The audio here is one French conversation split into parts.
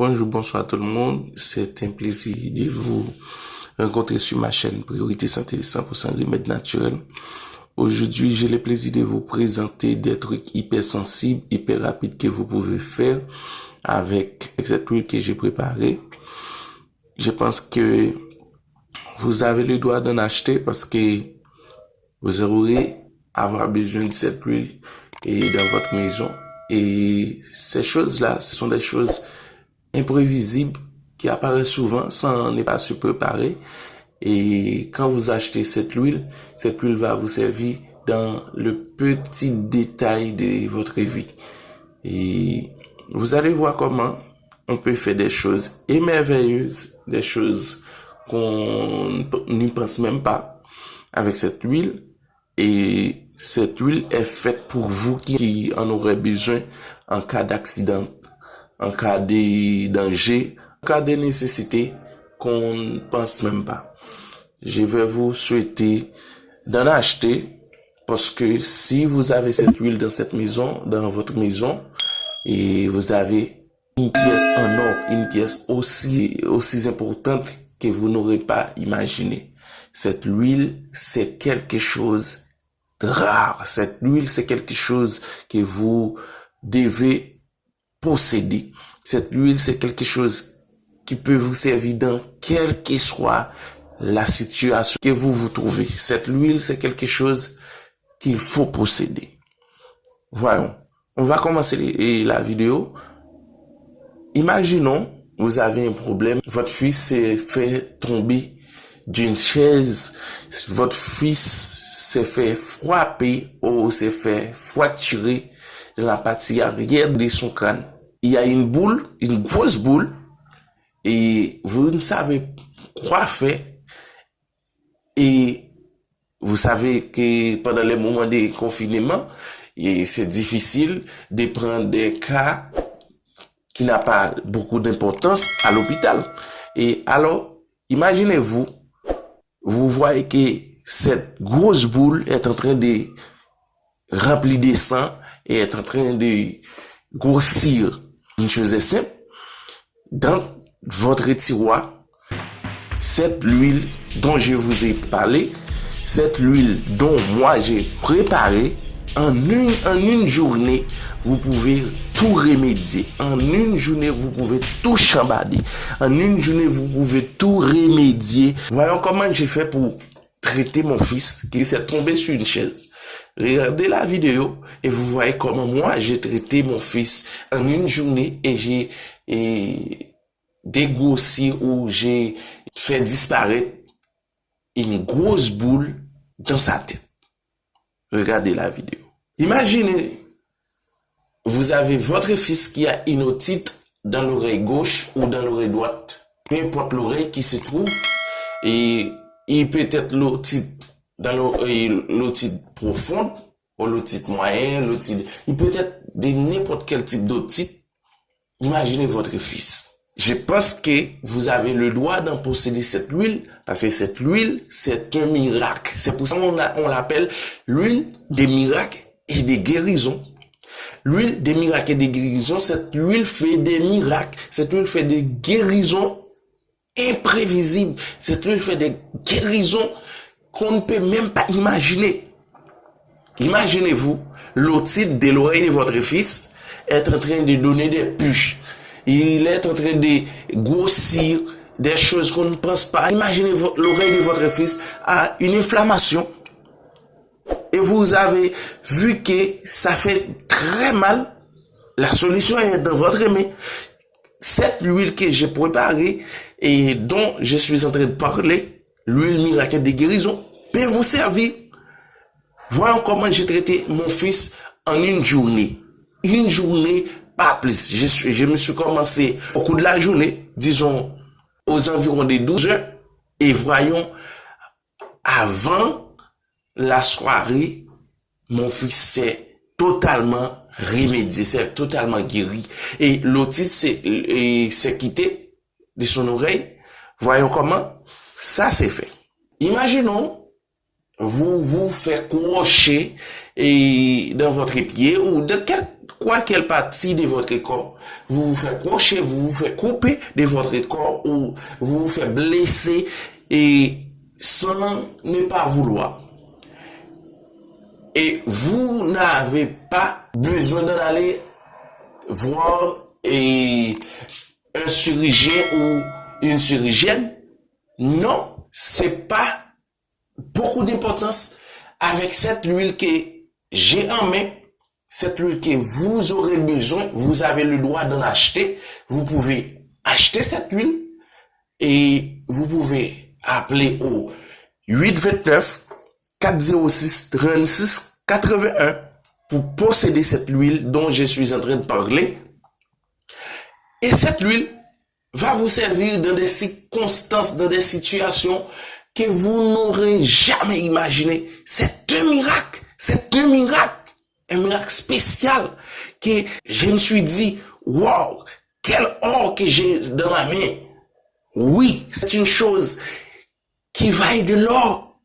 Bonjour, bonsoir tout le monde. C'est un plaisir de vous rencontrer sur ma chaîne Priorité Santé 100% remède naturel. Aujourd'hui, j'ai le plaisir de vous présenter des trucs hyper sensibles, hyper rapides que vous pouvez faire avec cette huile que j'ai préparée. Je pense que vous avez le droit d'en acheter parce que vous aurez avoir besoin de cette huile et dans votre maison. Et ces choses-là, ce sont des choses imprévisibles qui apparaissent souvent sans ne pas se préparer. Et quand vous achetez cette huile va vous servir dans le petit détail de votre vie. Et vous allez voir comment on peut faire des choses émerveilleuses, des choses qu'on n'y pense même pas avec cette huile. Et cette huile est faite pour vous qui en aurez besoin en cas d'accident, en cas de danger, en cas de nécessité qu'on ne pense même pas. Je vais vous souhaiter d'en acheter parce que si vous avez cette huile dans cette maison, dans votre maison, et vous avez une pièce en or, une pièce aussi importante que vous n'aurez pas imaginé. Cette huile, c'est quelque chose de rare. Cette huile, c'est quelque chose que vous devez posséder. Cette huile, c'est quelque chose qui peut vous servir dans quelle que soit la situation que vous vous trouvez. Cette huile, c'est quelque chose qu'il faut posséder. Voyons. On va commencer la vidéo. Imaginons, vous avez un problème. Votre fils s'est fait tomber d'une chaise. Votre fils s'est fait frapper ou s'est fait fracturer la partie arrière de son crâne. Il y a une boule, une grosse boule, et vous ne savez quoi faire. Et vous savez que pendant les moments de confinement, c'est difficile de prendre des cas qui n'ont pas beaucoup d'importance à l'hôpital. Et alors, imaginez-vous, vous voyez que cette grosse boule est en train de remplir de sang et est en train de grossir. Une chose est simple, dans votre tiroir, cette huile dont je vous ai parlé, cette huile dont moi j'ai préparé, en une journée, vous pouvez tout remédier. En une journée, vous pouvez tout chambader. En une journée, vous pouvez tout remédier. Voyons comment j'ai fait pour traiter mon fils qui s'est tombé sur une chaise. Regardez la vidéo et vous voyez comment moi j'ai traité mon fils en une journée et j'ai dégrossi ou j'ai fait disparaître une grosse boule dans sa tête. Regardez la vidéo. Imaginez, vous avez votre fils qui a une otite dans l'oreille gauche ou dans l'oreille droite. Peu importe l'oreille qui se trouve, et il peut être l'otite dans l'otite profonde, ou l'otite moyenne, l'otite, il peut être de n'importe quel type d'otite. Imaginez votre fils. Je pense que vous avez le droit d'en posséder cette huile, parce que cette huile, c'est un miracle. C'est pour ça qu'on l'appelle l'huile des miracles et des guérisons. L'huile des miracles et des guérisons, cette huile fait des miracles. Cette huile fait des guérisons imprévisibles. Cette huile fait des guérisons qu'on ne peut même pas imaginer. Imaginez-vous, l'otite de l'oreille de votre fils est en train de donner des puches. Il est en train de grossir des choses qu'on ne pense pas. Imaginez l'oreille de votre fils a une inflammation. Et vous avez vu que ça fait très mal. La solution est dans votre main. Cette huile que j'ai préparée et dont je suis en train de parler, l'huile miracle des guérisons, peut vous servir. Voyons comment j'ai traité mon fils en une journée. Une journée, pas plus. Je me suis commencé au cours de la journée, disons aux environs des 12 heures. Et voyons, avant la soirée, mon fils s'est totalement remédié, s'est totalement guéri. Et l'otite s'est quitté de son oreille. Voyons comment ça s'est fait. Imaginons, vous faites crocher et dans votre pied ou de quoi quelle partie de votre corps, vous vous faites crocher, vous vous faites couper de votre corps ou vous vous faites blesser et sans ne pas vouloir. Et vous n'avez pas besoin d'aller voir un chirurgien ou une chirurgienne. Non, c'est pas beaucoup d'importance avec cette huile que j'ai en main. Cette huile que vous aurez besoin, vous avez le droit d'en acheter. Vous pouvez acheter cette huile et vous pouvez appeler au 829 406 36 81 pour posséder cette huile dont je suis en train de parler. Et cette huile va vous servir dans des circonstances, dans des situations que vous n'aurez jamais imaginé. C'est un miracle. C'est un miracle. Un miracle spécial que je me suis dit, wow, quel or que j'ai dans ma main. Oui, c'est une chose qui vaille de l'or.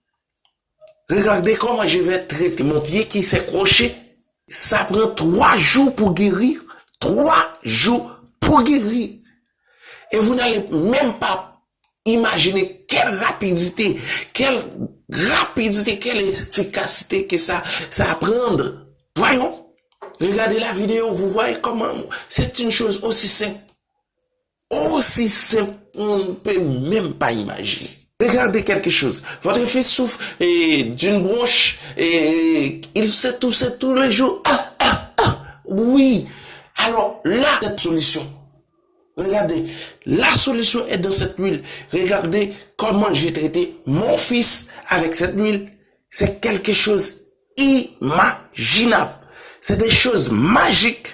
Regardez comment je vais traiter mon pied qui s'est croché. Ça prend 3 jours pour guérir. 3 jours pour guérir. Et vous n'allez même pas imaginer quelle rapidité, quelle efficacité que ça va prendre. Voyons, regardez la vidéo, vous voyez comment c'est une chose aussi simple. Aussi simple, on ne peut même pas imaginer. Regardez quelque chose. Votre fils souffre d'une bronche et il sait tous les jours. Oui. Alors là, cette solution. Regardez, la solution est dans cette huile. Regardez comment j'ai traité mon fils avec cette huile. C'est quelque chose imaginable. C'est des choses magiques.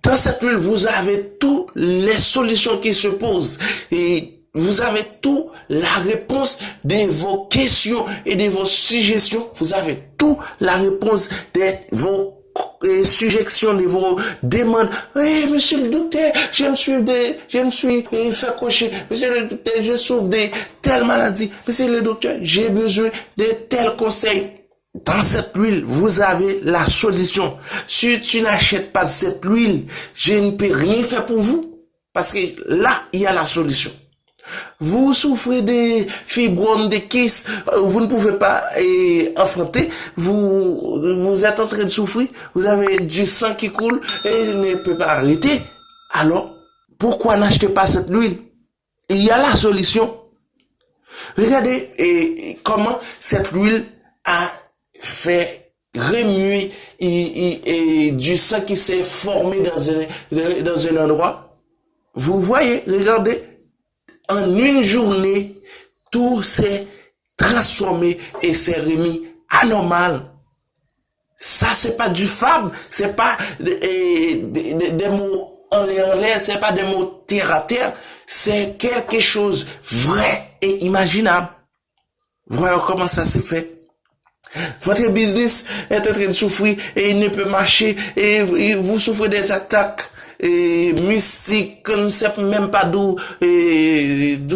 Dans cette huile, vous avez toutes les solutions qui se posent. Et vous avez toute la réponse de vos questions et de vos suggestions. Vous avez toute la réponse de vos suggestions, de vos demandes. Oui, monsieur le docteur, je me suis fait cocher. Monsieur le docteur, je souffre de telle maladie. Monsieur le docteur, j'ai besoin de tel conseil. Dans cette huile, vous avez la solution. Si tu n'achètes pas cette huile, je ne peux rien faire pour vous. Parce que là, il y a la solution. Vous souffrez de fibromes, de kyste, vous ne pouvez pas enfanter, vous êtes en train de souffrir, vous avez du sang qui coule et ne peut pas arrêter. Alors, pourquoi n'achetez pas cette huile? Il y a la solution. Regardez comment cette huile a fait remuer du sang qui s'est formé dans un endroit. Vous voyez, regardez. En une journée, tout s'est transformé et s'est remis anormal. Ça, c'est pas du fable, c'est pas des mots en l'air, c'est pas des mots terre à terre, c'est quelque chose vrai et imaginable. Voyons comment ça s'est fait. Votre business est en train de souffrir et il ne peut marcher et vous souffrez des attaques mystique, on ne sait même pas d'où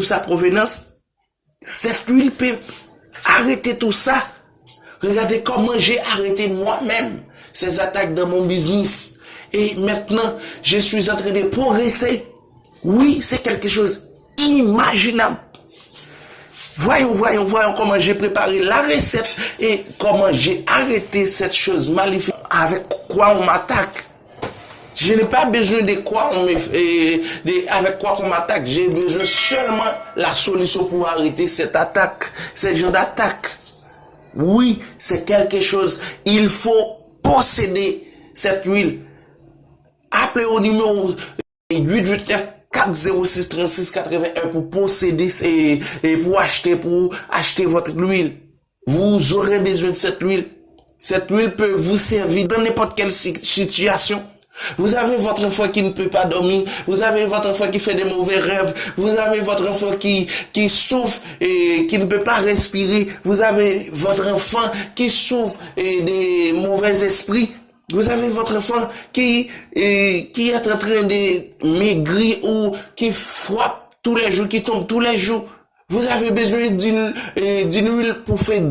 sa provenance. Cette huile peut arrêter tout ça. Regardez comment j'ai arrêté moi-même ces attaques dans mon business. Et maintenant, je suis en train de progresser. Oui, c'est quelque chose imaginable. Voyons comment j'ai préparé la recette et comment j'ai arrêté cette chose maléfique avec quoi on m'attaque. Je n'ai pas besoin de quoi avec quoi on m'attaque. J'ai besoin seulement la solution pour arrêter cette attaque, ce genre d'attaque. Oui, c'est quelque chose. Il faut posséder cette huile. Appelez au numéro 829 406 36 81 pour posséder et pour acheter votre huile. Vous aurez besoin de cette huile. Cette huile peut vous servir dans n'importe quelle situation. Vous avez votre enfant qui ne peut pas dormir, vous avez votre enfant qui fait des mauvais rêves, vous avez votre enfant qui souffre et qui ne peut pas respirer, vous avez votre enfant qui souffre des mauvais esprits, vous avez votre enfant qui est en train de maigrir ou qui frappe tous les jours, qui tombe tous les jours. Vous avez besoin d'une huile pour faire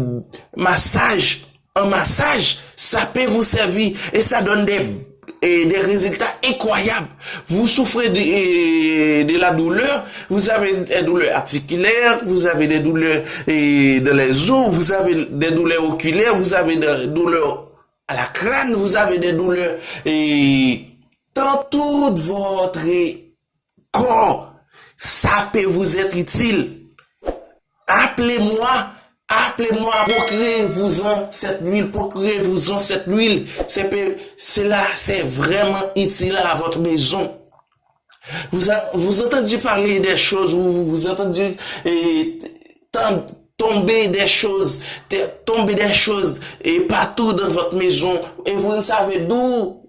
massage. Un massage, ça peut vous servir et ça donne des résultats incroyables. Vous souffrez de la douleur, vous avez des douleurs articulaires, vous avez des douleurs dans les os, vous avez des douleurs oculaires, vous avez des douleurs à la crâne, vous avez des douleurs dans tout votre corps. Ça peut vous être utile. Appelez-moi, procurez-vous-en cette huile, c'est vraiment utile à votre maison. Vous entendez parler des choses, vous entendez tomber des choses et partout dans votre maison, et vous ne savez d'où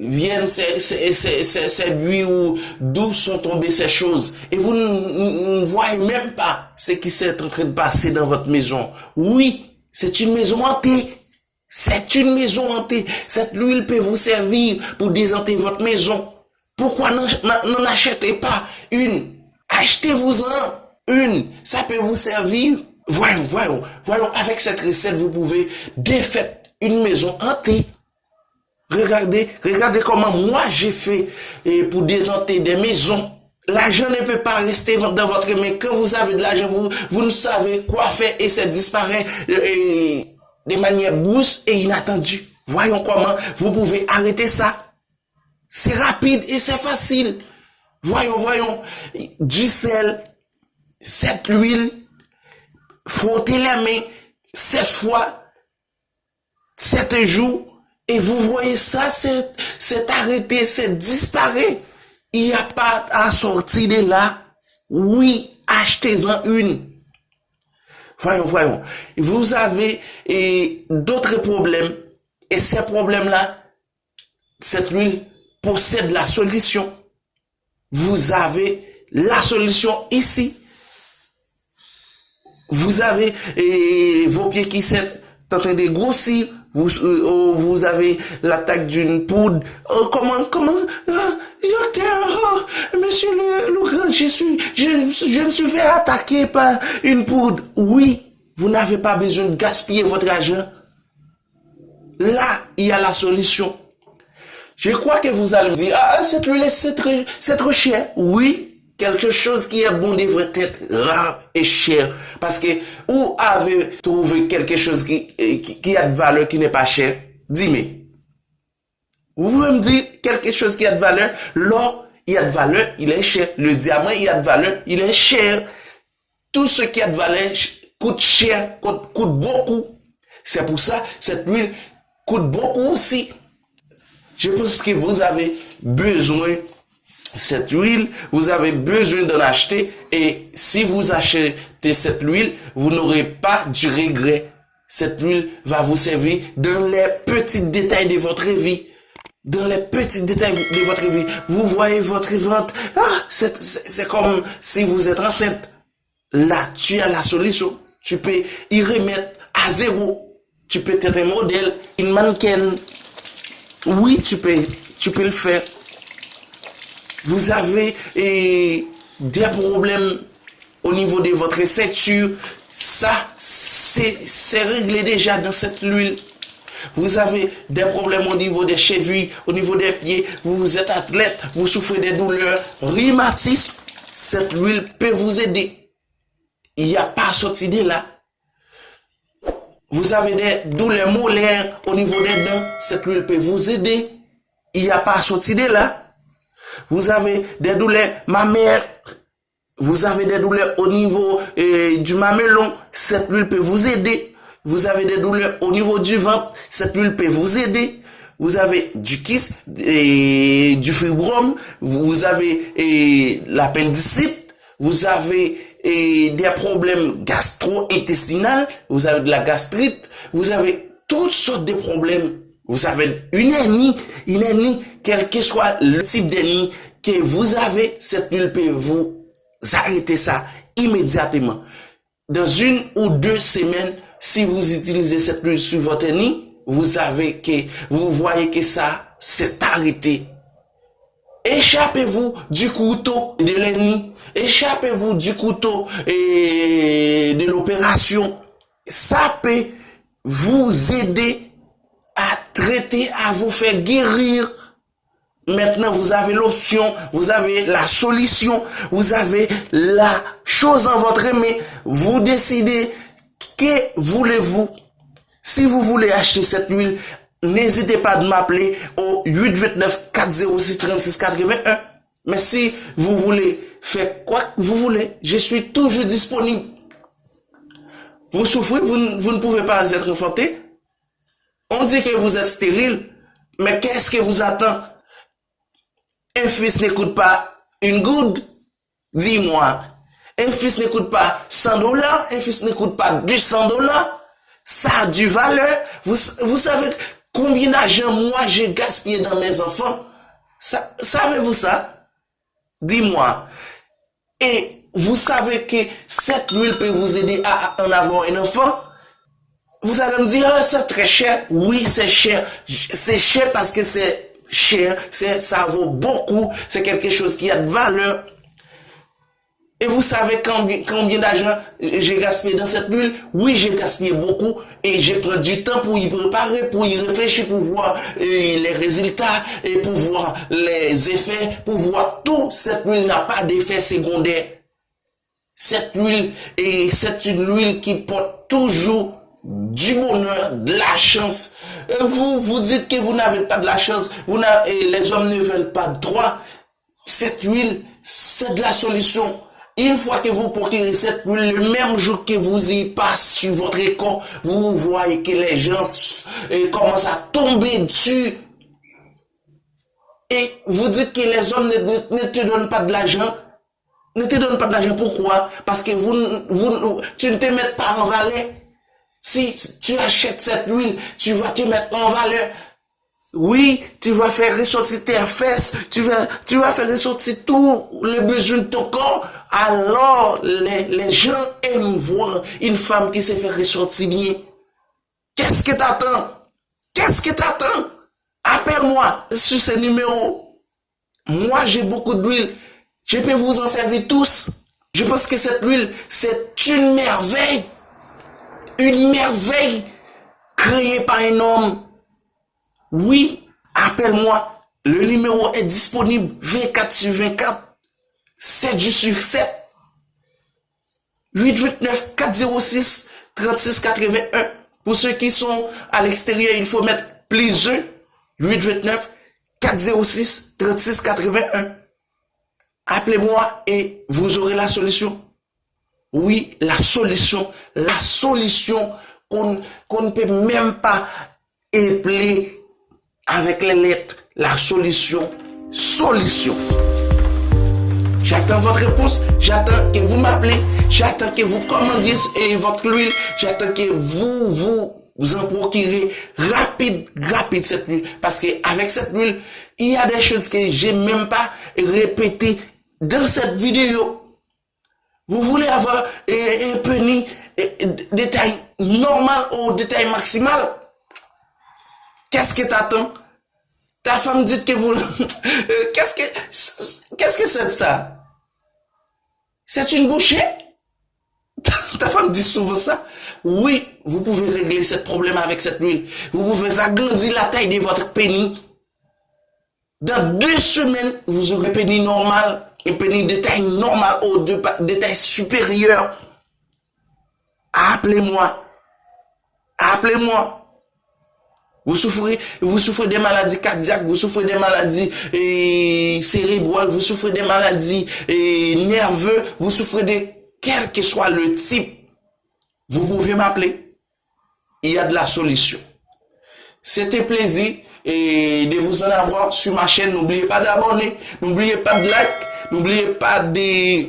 viennent ces buis ou d'où sont tombées ces choses. Et vous ne voyez même pas ce qui s'est en train de passer dans votre maison. Oui, c'est une maison hantée. C'est une maison hantée. Cette huile peut vous servir pour déhanter votre maison. Pourquoi n'en achetez pas une? Achetez-vous-en une. Ça peut vous servir. Voyons. Avec cette recette, vous pouvez défaire une maison hantée. Regardez comment moi j'ai fait pour déhanter des maisons. L'argent ne peut pas rester dans votre main. Quand vous avez de l'argent, vous ne savez quoi faire et ça disparaît de manière brusque et inattendue. Voyons comment vous pouvez arrêter ça. C'est rapide et c'est facile. Voyons. Du sel, cette huile, frottez la main 7 fois, 7 jours. Et vous voyez ça, c'est arrêté, c'est disparu. Il n'y a pas à sortir de là. Oui, achetez-en une. Voyons. Vous avez d'autres problèmes. Et ces problèmes-là, cette huile possède la solution. Vous avez la solution ici. Vous avez vos pieds qui sont en train de grossir. Vous avez l'attaque d'une poudre. Comment, docteur, monsieur le grand, je me suis fait attaquer par une poudre. Oui, vous n'avez pas besoin de gaspiller votre argent. Là, il y a la solution. Je crois que vous allez me dire, cette huile, c'est trop cher. Oui. Quelque chose qui est bon devrait être rare et cher. Parce que où avez trouvé quelque chose qui a de valeur qui n'est pas cher? Dis-moi. Vous pouvez me dire quelque chose qui a de valeur? L'or, il y a de valeur, il est cher. Le diamant, il y a de valeur, il est cher. Tout ce qui a de valeur coûte cher, coûte beaucoup. C'est pour ça, cette huile coûte beaucoup aussi. Je pense que vous avez besoin cette huile, vous avez besoin d'en acheter, et si vous achetez cette huile, vous n'aurez pas du regret. Cette huile va vous servir dans les petits détails de votre vie. Dans les petits détails de votre vie. Vous voyez votre ventre. C'est comme si vous êtes enceinte. Là, tu as la solution. Tu peux y remettre à zéro. Tu peux être un modèle, une mannequin. Oui, tu peux le faire. Vous avez des problèmes au niveau de votre ceinture. Ça, c'est réglé déjà dans cette huile. Vous avez des problèmes au niveau des chevilles, au niveau des pieds. Vous êtes athlète, vous souffrez des douleurs, rhumatisme. Cette huile peut vous aider. Il n'y a pas à sortir de là. Vous avez des douleurs molaires au niveau des dents. Cette huile peut vous aider. Il n'y a pas à sortir de là. Vous avez des douleurs mammaires, vous avez des douleurs au niveau du mamelon, cette huile peut vous aider. Vous avez des douleurs au niveau du ventre, cette huile peut vous aider. Vous avez du kyste et du fibrome, vous avez l'appendicite, vous avez des problèmes gastro-intestinaux, vous avez de la gastrite, vous avez toutes sortes de problèmes. Vous avez une hernie, quel que soit le type d'hernie que vous avez, cette huile peut vous arrêter ça immédiatement. Dans 1 ou 2 semaines, si vous utilisez cette huile sur votre hernie, vous voyez que ça s'est arrêté. Échappez-vous du couteau de l'hernie, échappez-vous du couteau de l'opération. Ça peut vous aider à traiter, à vous faire guérir Maintenant, vous avez l'option, vous avez la solution, vous avez la chose en votre main. Vous décidez que voulez-vous. Si vous voulez acheter cette huile, n'hésitez pas de m'appeler au 829 406 36 81. Mais si vous voulez faire quoi que vous voulez, je suis toujours disponible. Vous souffrez, vous ne pouvez pas être enfanté. On dit que vous êtes stérile, mais qu'est-ce que vous attend? Un fils n'écoute pas une goutte. Dis-moi. Un fils n'écoute pas 100 $, un fils n'écoute pas 200 $. Ça a du valeur. Vous savez combien d'argent moi j'ai gaspillé dans mes enfants? Savez-vous ça? Dis-moi. Et vous savez que cette huile peut vous aider à en avoir un enfant? Vous allez me dire, oh, c'est très cher. Oui, c'est cher. C'est cher parce que c'est cher, ça vaut beaucoup, c'est quelque chose qui a de valeur. Et vous savez combien d'argent j'ai gaspillé dans cette huile? Oui, j'ai gaspillé beaucoup et j'ai pris du temps pour y préparer, pour y réfléchir, pour voir les résultats et pour voir les effets, pour voir tout. Cette huile n'a pas d'effet secondaire. Cette huile, et c'est une huile qui porte toujours du bonheur, de la chance. Vous dites que vous n'avez pas de la chance, les hommes ne veulent pas de droit. Cette huile, c'est de la solution. Une fois que vous procurez cette huile, le même jour que vous y passez sur votre corps, vous voyez que les gens commencent à tomber dessus. Et vous dites que les hommes ne te donnent pas de l'argent. Ne te donnent pas de l'argent, pourquoi? Parce que tu ne te mets pas en valeur. Si tu achètes cette huile, tu vas te mettre en valeur. Oui, tu vas faire ressortir tes fesses, tu vas faire ressortir tout le besoin de ton corps. Alors, les gens aiment voir une femme qui se fait ressortir bien. Qu'est-ce que t'attends? Qu'est-ce que t'attends? Appelle-moi sur ce numéro. Moi, j'ai beaucoup d'huile. Je peux vous en servir tous. Je pense que cette huile, c'est une merveille. Une merveille créée par un homme. Oui, appelle-moi. Le numéro est disponible 24/24, 7 jours sur 7. 829 406 36 81. Pour ceux qui sont à l'extérieur, il faut mettre +1. 829 406 36 81. Appelez-moi et vous aurez la solution. Oui, la solution qu'on ne peut même pas épeler avec les lettres. La solution. J'attends votre réponse, j'attends que vous m'appelez, j'attends que vous commandiez votre huile, j'attends que vous en procurez rapide cette huile. Parce que avec cette huile, il y a des choses que j'ai même pas répétées dans cette vidéo. Vous voulez avoir un penny de taille normale ou de taille maximale? Qu'est-ce que t'attends? Ta femme dit que vous... Qu'est-ce que c'est ça? C'est une bouchée? Ta femme dit souvent ça. Oui, vous pouvez régler ce problème avec cette huile. Vous pouvez agrandir la taille de votre pénis. Dans 2 semaines, vous aurez un pénis normal. Un pénis de taille normale ou de taille supérieure. Appelez-moi. Appelez-moi. Vous souffrez des maladies cardiaques, vous souffrez des maladies cérébrales, vous souffrez des maladies nerveuses, vous souffrez de quel que soit le type. Vous pouvez m'appeler. Il y a de la solution. C'était plaisir de vous en avoir sur ma chaîne. N'oubliez pas d'abonner, n'oubliez pas de like, n'oubliez pas de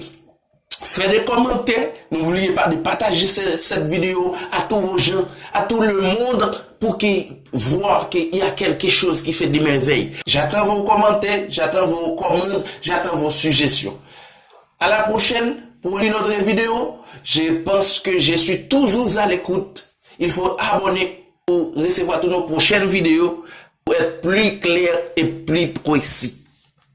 faire des commentaires, n'oubliez pas de partager cette vidéo à tous vos gens, à tout le monde pour qu'ils voient qu'il y a quelque chose qui fait des merveilles. J'attends vos commentaires, j'attends vos commandes, j'attends vos suggestions. À la prochaine pour une autre vidéo. Je pense que je suis toujours à l'écoute. Il faut abonner pour recevoir toutes nos prochaines vidéos pour être plus clair et plus précis.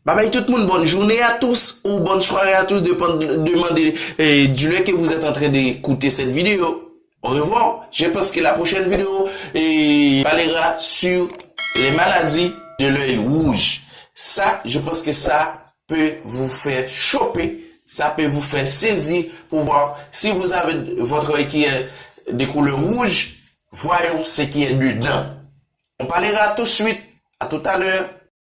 Bye bye tout le monde, bonne journée à tous ou bonne soirée à tous, demandez du lieu que vous êtes en train d'écouter cette vidéo. Au revoir. Je pense que la prochaine vidéo parlera sur les maladies de l'œil rouge. Ça, je pense que ça peut vous faire choper, ça peut vous faire saisir pour voir si vous avez votre œil qui est de couleur rouge, voyons ce qui est dedans. On parlera tout de suite. À tout à l'heure.